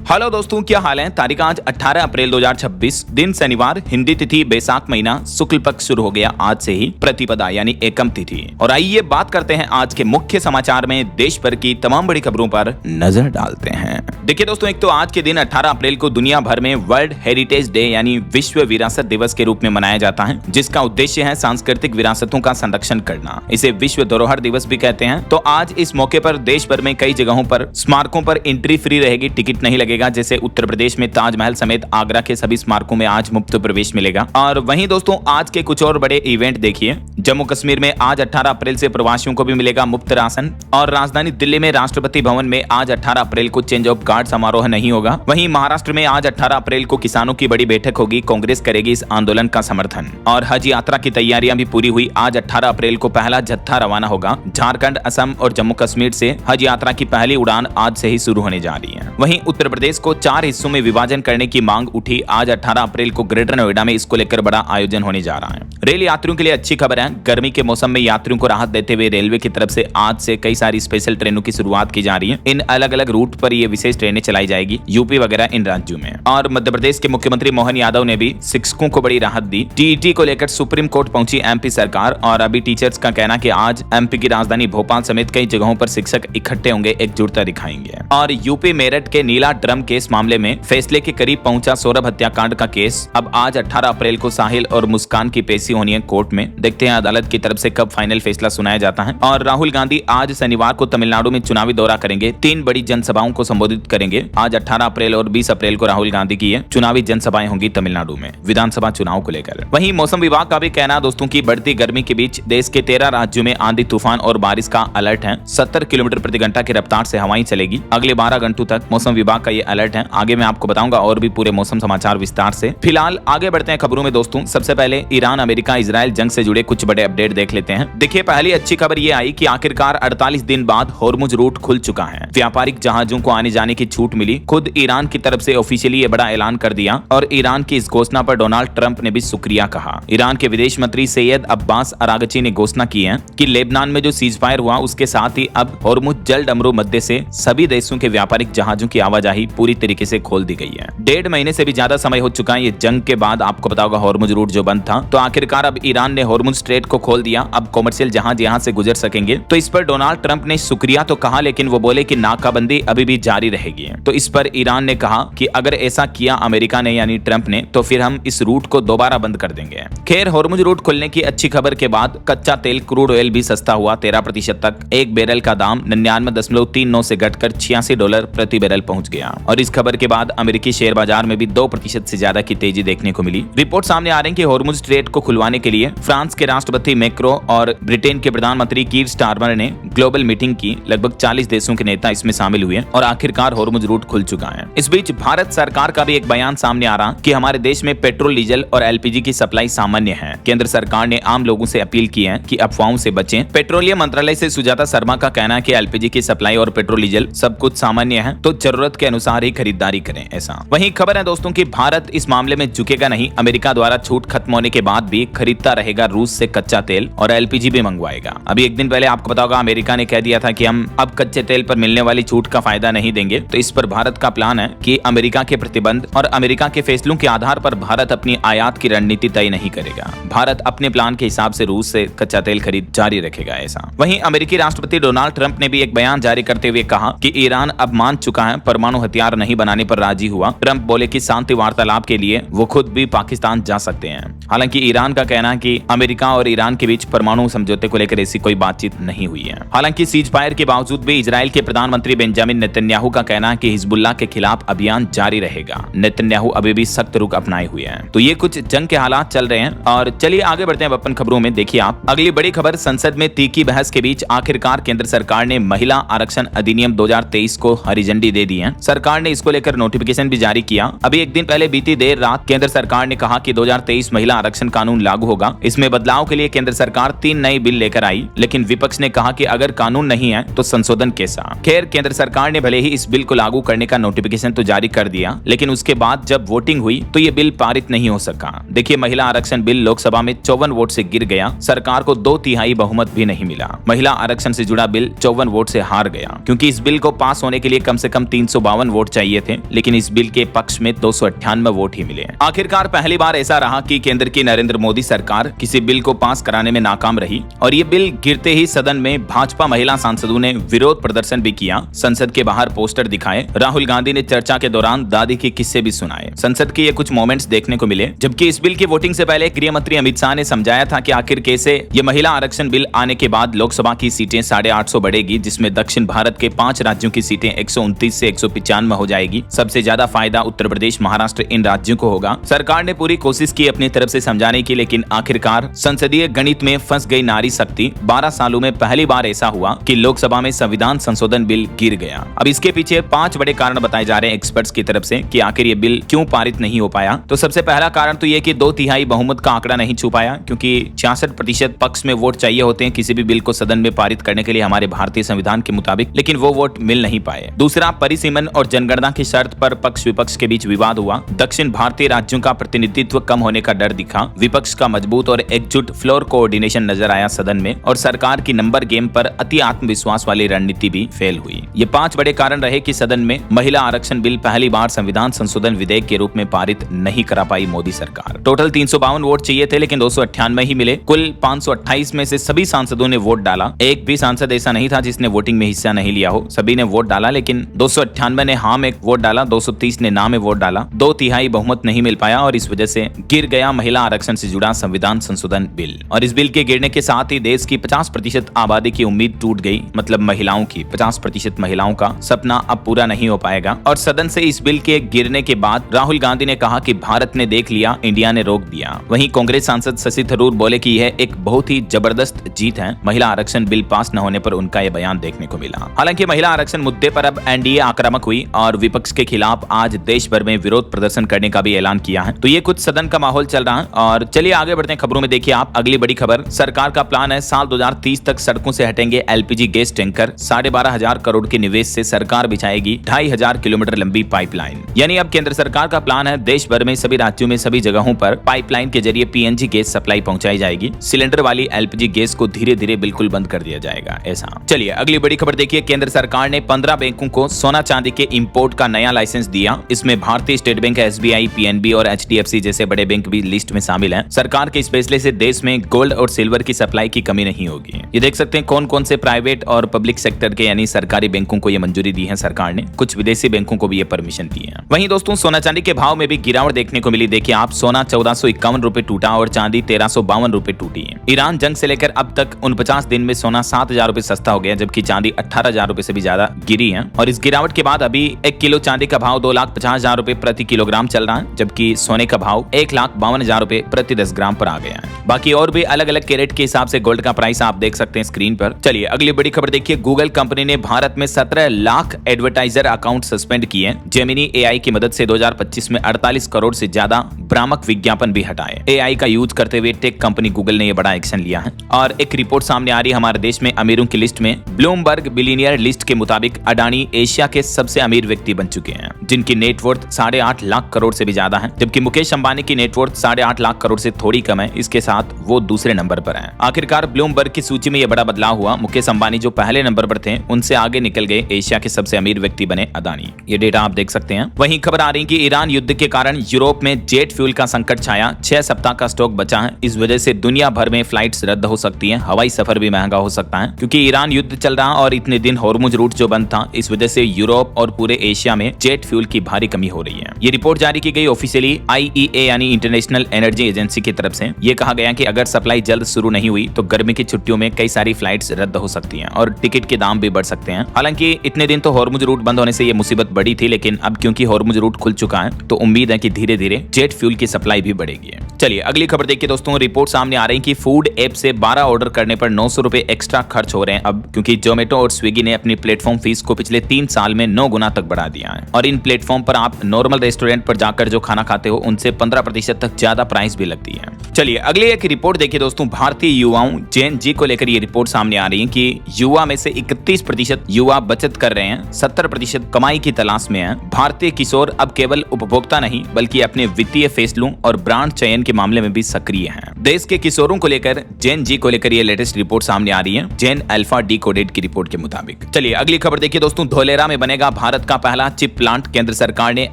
Hello दोस्तों, क्या हाल है। तारीख आज 18 अप्रैल 2026, दिन शनिवार, हिंदी तिथि बैसाख महीना, शुक्ल पक्ष शुरू हो गया आज से ही प्रतिपदा यानी एकम तिथि। और आइए बात करते हैं आज के मुख्य समाचार में देश भर की तमाम बड़ी खबरों पर नजर डालते हैं। देखिए दोस्तों, एक तो आज के दिन 18 अप्रैल को दुनिया भर में वर्ल्ड हेरिटेज डे यानी विश्व विरासत दिवस के रूप में मनाया जाता है, जिसका उद्देश्य है सांस्कृतिक विरासतों का संरक्षण करना। इसे विश्व धरोहर दिवस भी कहते हैं। तो आज इस मौके पर देश भर में कई जगहों पर स्मारकों पर एंट्री फ्री रहेगी, टिकट नहीं लगेगा। जैसे उत्तर प्रदेश में ताजमहल समेत आगरा के सभी स्मारकों में आज मुफ्त प्रवेश मिलेगा। और वहीं दोस्तों आज के कुछ और बड़े इवेंट देखिए। जम्मू कश्मीर में आज 18 अप्रैल से प्रवासियों को भी मिलेगा मुफ्त राशन। और राजधानी दिल्ली में राष्ट्रपति भवन में आज 18 अप्रैल को चेंज ऑफ गार्ड समारोह नहीं होगा। वहीं महाराष्ट्र में आज 18 अप्रैल को किसानों की बड़ी बैठक होगी। कांग्रेस करेगी इस आंदोलन का समर्थन। और हज यात्रा की तैयारियां भी पूरी हुई। आज 18 अप्रैल को पहला जत्था रवाना होगा। झारखंड, असम और जम्मू कश्मीर से हज यात्रा की पहली उड़ान आज से ही शुरू होने जा रही है। वहीं उत्तर प्रदेश को 4 हिस्सों में विभाजन करने की मांग उठी। आज 18 अप्रैल को ग्रेटर नोएडा में इसको लेकर बड़ा आयोजन होने जा रहा है। रेल यात्रियों के लिए अच्छी खबर है। गर्मी के मौसम में यात्रियों को राहत देते हुए रेलवे की तरफ से आज से कई सारी स्पेशल ट्रेनों की शुरुआत की जा रही है। इन अलग अलग रूट पर ये विशेष ट्रेनें चलाई जाएगी, यूपी वगैरह इन राज्यों में। और मध्य प्रदेश के मुख्यमंत्री मोहन यादव ने भी शिक्षकों को बड़ी राहत दी। टीईटी को लेकर सुप्रीम कोर्ट पहुंची एमपी सरकार। और अभी टीचर्स का कहना कि आज एमपी की राजधानी भोपाल समेत कई जगहों पर शिक्षक इकट्ठे होंगे, एकजुटता दिखाएंगे। और यूपी मेरठ के नीला ड्रम केस मामले में फैसले के करीब पहुंचा सौरभ हत्याकांड का केस। अब आज 18 अप्रैल को साहिल और मुस्कान की पेशी होनी है कोर्ट में। देखते हैं अदालत की तरफ से कब फाइनल फैसला सुनाया जाता है। और राहुल गांधी आज शनिवार को तमिलनाडु में चुनावी दौरा करेंगे। 3 बड़ी जनसभाओं को संबोधित करेंगे। आज 18 अप्रैल और 20 अप्रैल को राहुल गांधी की चुनावी जनसभाएं होंगी तमिलनाडु में विधानसभा चुनाव को लेकर। वहीं मौसम विभाग का भी कहना दोस्तों की बढ़ती गर्मी के बीच देश के 13 राज्यों में आंधी तूफान और बारिश का अलर्ट है। 70 किलोमीटर प्रति घंटा की रफ्तार से हवाएं चलेगी अगले 12 घंटों तक। मौसम विभाग का ये अलर्ट है। आगे मैं आपको बताऊंगा और भी पूरे मौसम समाचार विस्तार से। फिलहाल आगे बढ़ते हैं खबरों में दोस्तों। सबसे पहले ईरान अमेरिका इजराइल जंग से जुड़े कुछ बड़े अपडेट देख लेते हैं। देखिए, पहली अच्छी खबर ये आई कि आखिरकार 48 दिन बाद होर्मुज रूट खुल चुका है। व्यापारिक जहाजों को आने जाने की छूट मिली। खुद ईरान की तरफ से ऑफिशियली ये बड़ा ऐलान कर दिया। और ईरान की इस घोषणा पर डोनाल्ड ट्रंप ने भी शुक्रिया कहा। ईरान के विदेश मंत्री सैयद अब्बास अरागची ने घोषणा की है कि लेबनान में जो सीज फायर हुआ उसके साथ ही अब होर्मुज जल डमरू मध्य से सभी देशों के व्यापारिक जहाजों की आवाजाही पूरी तरीके से खोल दी गई है। 1.5 महीने से भी ज्यादा समय हो चुका है ये जंग के बाद। आपको पता होगा होर्मुज रूट जो बंद था, तो आखिरकार अब ईरान ने होर्मुज स्ट्रेट को खोल दिया। अब कॉमर्शियल जहाज यहां से गुजर सकेंगे। तो इस पर डोनाल्ड ट्रंप ने शुक्रिया तो कहा, लेकिन वो बोले कि नाकाबंदी अभी भी जारी रहेगी। तो इस पर ईरान ने कहा कि अगर ऐसा किया अमेरिका ने यानी ट्रंप ने, तो फिर हम इस रूट को दोबारा बंद कर देंगे। खैर, होर्मुज रूट खुलने की अच्छी खबर के बाद कच्चा तेल क्रूड ऑयल भी सस्ता हुआ 13% तक। एक बैरल का दाम 99.39 से घटकर $86 प्रति बैरल पहुंच गया। और इस खबर के बाद अमेरिकी शेयर बाजार में भी 2% से ज्यादा की तेजी देखने को मिली। रिपोर्ट सामने आ रही है कि होर्मुज स्ट्रेट को खुलवाने के लिए फ्रांस के राष्ट्रपति मैक्रो और ब्रिटेन के प्रधानमंत्री कीर स्टारमर ने ग्लोबल मीटिंग की। लगभग 40 देशों के नेता इसमें शामिल हुए और आखिरकार होर्मुज रूट खुल चुका है। इस बीच भारत सरकार का भी एक बयान सामने आ रहा कि हमारे देश में पेट्रोल, डीजल और एलपीजी की सप्लाई सामान्य है। केंद्र सरकार ने आम लोगों से अपील की है कि अफवाहों से बचें। पेट्रोलियम मंत्रालय से सुजाता शर्मा का कहना है कि एलपीजी की सप्लाई और पेट्रोल डीजल सब कुछ सामान्य है, तो जरूरत के अनुसार ही खरीदारी करें। ऐसा वहीं खबर है दोस्तों कि भारत इस मामले में झुकेगा नहीं। अमेरिका द्वारा छूट खत्म होने के बाद भी खरीदता रहेगा रूस से कच्चा तेल और एलपीजी भी मंगवाएगा। अभी एक दिन पहले आपको पता होगा अमेरिका ने कह दिया था कि हम अब कच्चे तेल पर मिलने वाली छूट का फायदा नहीं देंगे। तो इस पर भारत का प्लान है कि अमेरिका के प्रतिबंध और अमेरिका के फैसलों के आधार पर भारत अपनी आयात की रणनीति तय नहीं करेगा। भारत अपने प्लान के हिसाब से रूस से कच्चा तेल खरीद जारी रखेगा। ऐसा वहीं अमेरिकी राष्ट्रपति डोनाल्ड ट्रंप ने भी एक बयान जारी करते हुए कहा कि ईरान अब मान चुका है, परमाणु हथियार नहीं बनाने पर राजी हुआ। ट्रंप बोले कि शांति वार्तालाप के लिए वो खुद भी पाकिस्तान जा सकते हैं। हालांकि ईरान का कहना है कि अमेरिका और ईरान के बीच परमाणु समझौते को लेकर ऐसी कोई बातचीत नहीं हुई है। हालांकि सीज फायर के बावजूद भी इजराइल के प्रधानमंत्री बेंजामिन नेतन्याहू का कहना है कि हिजबुल्लाह के खिलाफ अभियान जारी रहेगा। नेतन्याहू अभी भी सख्त रुख अपनाए हुए हैं। तो ये कुछ जंग के हालात चल रहे हैं। और चलिए आगे बढ़ते हैं अपन खबरों में। देखिए आप अगली बड़ी खबर, संसद में तीखी बहस के बीच आखिरकार केंद्र सरकार ने महिला आरक्षण अधिनियम 2023 को हरी झंडी दे दी है। सरकार ने इसको लेकर नोटिफिकेशन भी जारी किया। अभी एक दिन पहले बीती देर रात केंद्र सरकार ने कहा कि 2023 महिला आरक्षण कानून लागू होगा। इसमें बदलाव के लिए केंद्र सरकार 3 नई बिल लेकर आई, लेकिन विपक्ष ने कहा कि अगर कानून नहीं है तो संशोधन कैसा। खैर, केंद्र सरकार ने भले ही इस बिल को लागू करने का नोटिफिकेशन तो जारी कर दिया, लेकिन उसके बाद जब वोटिंग हुई तो ये बिल पारित नहीं हो सका। देखिए, महिला आरक्षण बिल लोकसभा में 54 वोट से गिर गया। सरकार को 2/3 बहुमत भी नहीं मिला। महिला आरक्षण से जुड़ा बिल 54 वोट से हार गया, क्योंकि इस बिल को पास होने के लिए कम से कम 352 वोट चाहिए थे, लेकिन इस बिल के पक्ष में 298 वोट ही मिले। आखिरकार पहली बार ऐसा रहा कि केंद्र की नरेंद्र मोदी सरकार किसी बिल को पास कराने में नाकाम रही और ये बिल गिरते ही सदन में भाजपा महिला सांसदों ने विरोध प्रदर्शन भी किया। संसद के बाहर पोस्टर दिखाए, राहुल गांधी ने चर्चा के दौरान दादी के किस्से भी सुनाए। संसद के ये कुछ मोमेंट्स देखने को मिले। जबकि इस बिल की वोटिंग से पहले गृह मंत्री अमित शाह ने समझाया था कि आखिर कैसे ये महिला आरक्षण बिल आने के बाद लोकसभा की सीटें 850 बढ़ेगी, जिसमें दक्षिण भारत के 5 राज्यों की सीटें 129 से 195 हो जाएगी। सबसे ज्यादा फायदा उत्तर प्रदेश, महाराष्ट्र इन राज्यों को होगा। सरकार ने पूरी कोशिश की अपनी तरफ से समझाने की, लेकिन आखिरकार संसदीय गणित में फंस गई नारी शक्ति। 12 सालों में पहली बार ऐसा हुआ कि लोकसभा में संविधान संशोधन बिल गिर गया। अब इसके पीछे 5 बड़े कारण बताए जा रहे हैं एक्सपर्ट्स की तरफ से कि आखिर ये बिल क्यों पारित नहीं हो पाया। तो सबसे पहला कारण तो ये कि 2/3 बहुमत का आंकड़ा नहीं छू पाया, क्योंकि 66% पक्ष में वोट चाहिए होते हैं किसी भी बिल को सदन में पारित करने के लिए हमारे भारतीय संविधान के मुताबिक, लेकिन वो वोट मिल नहीं पाए। दूसरा, परिसीमन और जनगणना की शर्त पर पक्ष विपक्ष के बीच विवाद हुआ। दक्षिण भारतीय राज्यों का प्रतिनिधित्व कम होने का डर दिखा। विपक्ष का मजबूत और एकजुट फ्लोर कोऑर्डिनेशन नजर आया सदन में, और सरकार की नंबर गेम पर अति आत्मविश्वास वाली रणनीति भी फेल हुई। ये 5 बड़े कारण रहे कि सदन में महिला आरक्षण बिल पहली बार संविधान संशोधन विधेयक के रूप में पारित नहीं करा पाई मोदी सरकार। टोटल 352 वोट चाहिए थे, लेकिन 298 ही मिले। कुल 528 में से सभी सांसदों ने वोट डाला। एक भी सांसद ऐसा नहीं था जिसने वोटिंग में हिस्सा नहीं लिया हो। सभी ने वोट डाला, लेकिन 298 ने हाँ में वोट डाला, 230 ने ना में वोट डाला। 2/3 बहुमत नहीं मिल पाया और इस वजह से गिर गया महिला आरक्षण से जुड़ा संविधान संशोधन बिल। और इस बिल के गिरने के साथ ही देश की 50% आबादी की उम्मीद टूट गई। मतलब महिलाओं की 50% महिलाओं का सपना अब पूरा नहीं हो पाएगा। और सदन से इस बिल के गिरने के बाद राहुल गांधी ने कहा कि भारत ने देख लिया, इंडिया ने रोक दिया। वहीं कांग्रेस सांसद शशि थरूर बोले कि यह एक बहुत ही जबरदस्त जीत है। महिला आरक्षण बिल पास न होने पर उनका यह बयान देखने को मिला। हालांकि महिला आरक्षण मुद्दे पर अब एनडीए आक्रामक हुई और विपक्ष के खिलाफ आज देश भर में विरोध प्रदर्शन करने का भी ऐलान किया है। तो ये कुछ सदन का माहौल चल रहा है। और चलिए आगे बढ़ते हैं खबरों में। देखिए आप अगली बड़ी खबर, सरकार का प्लान है साल 2030 तक सड़कों से हटेंगे एलपीजी गैस टैंकर। 12,500 करोड़ के निवेश से सरकार बिछाएगी 2,500 किलोमीटर लंबी पाइपलाइन। यानी अब केंद्र सरकार का प्लान है देश भर में सभी राज्यों में सभी जगहों पर पाइपलाइन के जरिए पीएनजी गैस सप्लाई पहुंचाई जाएगी। सिलेंडर वाली एलपीजी गैस को धीरे धीरे बिल्कुल बंद कर दिया जाएगा ऐसा। चलिए अगली बड़ी खबर देखिए, केंद्र सरकार ने 15 बैंकों को सोना चांदी के इंपोर्ट का नया लाइसेंस दिया। इसमें भारतीय स्टेट बैंक, एसबीआई, पीएनबी और एचडीएफसी जैसे बड़े बैंक भी लिस्ट में शामिल हैं। सरकार के इस फैसले से देश में गोल्ड और सिल्वर की सप्लाई की कमी नहीं होगी। ये देख सकते हैं कौन कौन से प्राइवेट और पब्लिक सेक्टर के यानी सरकारी बैंकों को ये मंजूरी दी है सरकार ने। कुछ विदेशी बैंकों को भी ये परमिशन दी है। वहीं दोस्तों सोना चांदी के भाव में भी गिरावट देखने को मिली। देखिए आप, सोना 1451 रुपए टूटा और चांदी 1352 रुपए टूटी है। ईरान जंग से लेकर अब तक 49 दिन में सोना 7,000 रुपए सस्ता हो गया, जबकि चांदी 18,000 रुपए से भी ज्यादा गिरी है। और इस गिरावट के बाद अभी 1 किलो चांदी का भाव 2,50,000 रुपए प्रति किलोग्राम चल रहा है, जबकि सोने का भाव 1,52,000 रुपए प्रति 10 ग्राम पर आ गया है। बाकी और भी अलग अलग कैरेट के हिसाब से गोल्ड का प्राइस आप देख सकते हैं स्क्रीन पर। चलिए अगली बड़ी खबर देखिए, गूगल कंपनी ने भारत में 17 लाख एडवर्टाइजर अकाउंट सस्पेंड किए। जेमिनी एआई की मदद से 2025 में 48 करोड़ से ज्यादा भ्रामक विज्ञापन भी हटाए। एआई का यूज करते हुए टेक कंपनी गूगल ने यह बड़ा एक्शन लिया है। और एक रिपोर्ट सामने आ रही है हमारे देश में अमीरों की लिस्ट में। ब्लूमबर्ग बिलियनियर लिस्ट के मुताबिक अडानी एशिया के सबसे अमीर व्यक्ति बन चुके हैं, जिनकी नेटवर्थ 8.5 लाख करोड़ से भी ज्यादा है, जबकि मुकेश अंबानी की नेटवर्थ 8.5 लाख करोड़ से थोड़ी कम है। इसके साथ वो दूसरे नंबर पर हैं। आखिरकार ब्लूमबर्ग की सूची में यह बड़ा बदलाव हुआ। मुकेश अंबानी जो पहले नंबर पर थे उनसे आगे निकल गए, एशिया के सबसे अमीर व्यक्ति बने अदानी। ये डेटा आप देख सकते हैं। वहीं खबर आ रही है कि ईरान युद्ध के कारण यूरोप में जेट फ्यूल का संकट छाया। 6 सप्ताह का स्टॉक बचा है। इस वजह से दुनिया भर में फ्लाइट्स रद्द हो सकती हैं। हवाई सफर भी महंगा हो सकता है, क्योंकि ईरान युद्ध चल रहा और इतने दिन हॉर्मुज रूट जो बंद था, इस वजह से यूरोप और पूरे एशिया में जेट फ्यूल की भारी कमी हो रही है। ये रिपोर्ट जारी की गई ऑफिशियली आईईए यानी इंटरनेशनल एनर्जी एजेंसी की तरफ से। ये कहा गया कि अगर सप्लाई जल्द शुरू नहीं हुई तो गर्मी की छुट्टियों में कई सारी फ्लाइट्स रद्द हो सकती हैं और टिकट के दाम भी बढ़ सकते हैं। हालांकि इतने दिन तो हॉर्मुज रूट बंद होने से ये मुसीबत बड़ी थी, लेकिन अब क्योंकि हॉर्मुज रूट खुल चुका है तो उम्मीद है कि धीरे धीरे जेट फ्यूल की सप्लाई भी बढ़ेगी। चलिए अगली खबर देखिए दोस्तों, रिपोर्ट सामने आ रही है कि फूड ऐप से 12 ऑर्डर करने पर 900 रुपए एक्स्ट्रा खर्च हो रहे हैं अब, क्योंकि जोमेटो और स्विगी ने अपनी प्लेटफॉर्म फीस को पिछले 3 साल में 9 गुना तक बढ़ा दिया है। और इन प्लेटफॉर्म पर आप नॉर्मल रेस्टोरेंट पर जाकर जो खाना खाते हो उनसे 15% तक ज्यादा प्राइस भी लगती है। चलिए अगली एक रिपोर्ट देखिए दोस्तों, भारतीय युवाओं जेन जी को लेकर ये रिपोर्ट सामने आ रही है कि युवा में से 31% युवा बचत कर रहे हैं, 70% कमाई की तलाश में है। भारतीय किशोर अब केवल उपभोक्ता नहीं बल्कि अपने वित्तीय फैसलों और ब्रांड चयन के मामले में भी सक्रिय हैं। देश के किशोरों को लेकर जेन जी को लेकर ये लेटेस्ट रिपोर्ट सामने आ रही है, जेन अल्फा डिकोडेड की रिपोर्ट के मुताबिक। चलिए अगली खबर देखिए दोस्तों, धोलेरा में बनेगा भारत भारत का पहला चिप प्लांट केंद्र सरकार ने